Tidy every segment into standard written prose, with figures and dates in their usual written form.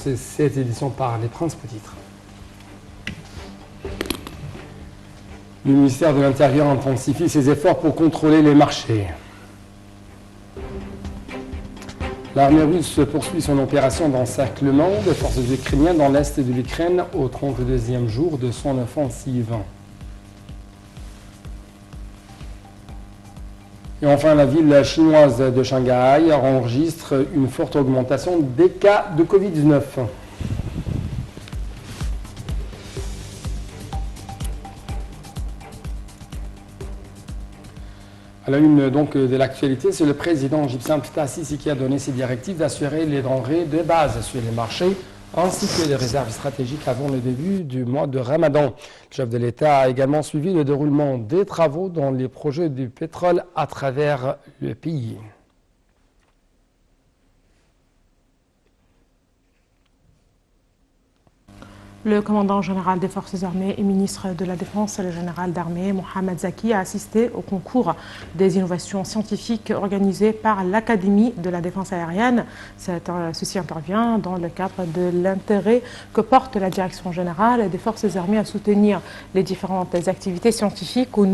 commencer cette édition par les principaux titres. Le ministère de l'Intérieur intensifie ses efforts pour contrôler les marchés. L'armée russe poursuit son opération d'encerclement des forces ukrainiennes dans l'est de l'Ukraine au 32e jour de son offensive. Et enfin, la ville chinoise de Shanghai enregistre une forte augmentation des cas de Covid-19. À la une donc de l'actualité, c'est le président égyptien Fattah al-Sisi qui a donné ses directives d'assurer les denrées de base sur les marchés ainsi que les réserves stratégiques avant le début du mois de Ramadan. Le chef de l'État a également suivi le déroulement des travaux dans les projets du pétrole à travers le pays. Le commandant général des forces armées et ministre de la Défense, le général d'armée Mohamed Zaki, a assisté au concours des innovations scientifiques organisé par l'Académie de la défense aérienne. Ceci intervient dans le cadre de l'intérêt que porte la direction générale des forces armées à soutenir les différentes activités scientifiques au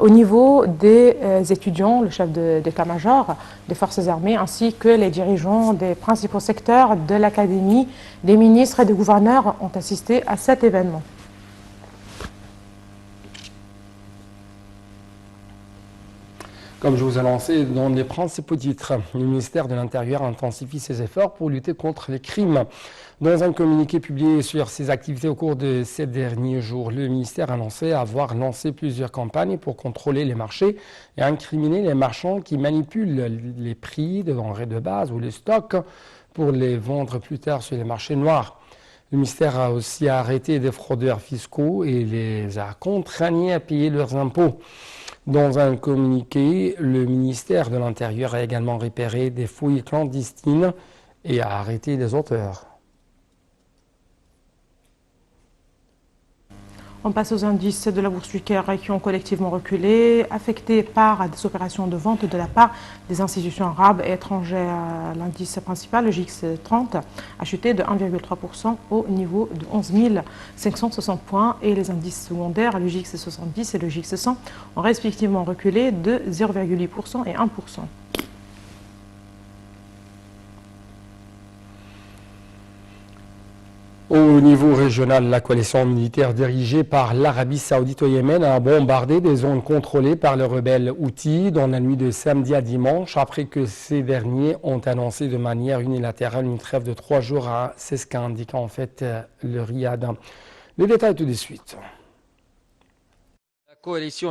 niveau des étudiants, le chef d'état-major des forces armées, ainsi que les dirigeants des principaux secteurs de l'Académie. Des ministres et des gouverneurs ont assisté à cet événement. Comme je vous ai annoncé dans les principaux titres, le ministère de l'Intérieur intensifie ses efforts pour lutter contre les crimes. Dans un communiqué publié sur ses activités au cours de ces derniers jours, le ministère a annoncé avoir lancé plusieurs campagnes pour contrôler les marchés et incriminer les marchands qui manipulent les prix de denrées de base ou les stocks pour les vendre plus tard sur les marchés noirs. Le ministère a aussi arrêté des fraudeurs fiscaux et les a contraints à payer leurs impôts. Dans un communiqué, le ministère de l'Intérieur a également repéré des fouilles clandestines et a arrêté des auteurs. On passe aux indices de la bourse du Caire qui ont collectivement reculé, affectés par des opérations de vente de la part des institutions arabes et étrangères. L'indice principal, le JX30, a chuté de 1,3% au niveau de 11 560 points et les indices secondaires, le JX70 et le JX100, ont respectivement reculé de 0,8% et 1%. Au niveau régional, la coalition militaire dirigée par l'Arabie saoudite au Yémen a bombardé des zones contrôlées par les rebelles Houthis dans la nuit de samedi à dimanche, après que ces derniers ont annoncé de manière unilatérale une trêve de 3 jours. C'est ce qu'a indiqué en fait le Riyad. Les détails tout de suite. La coalition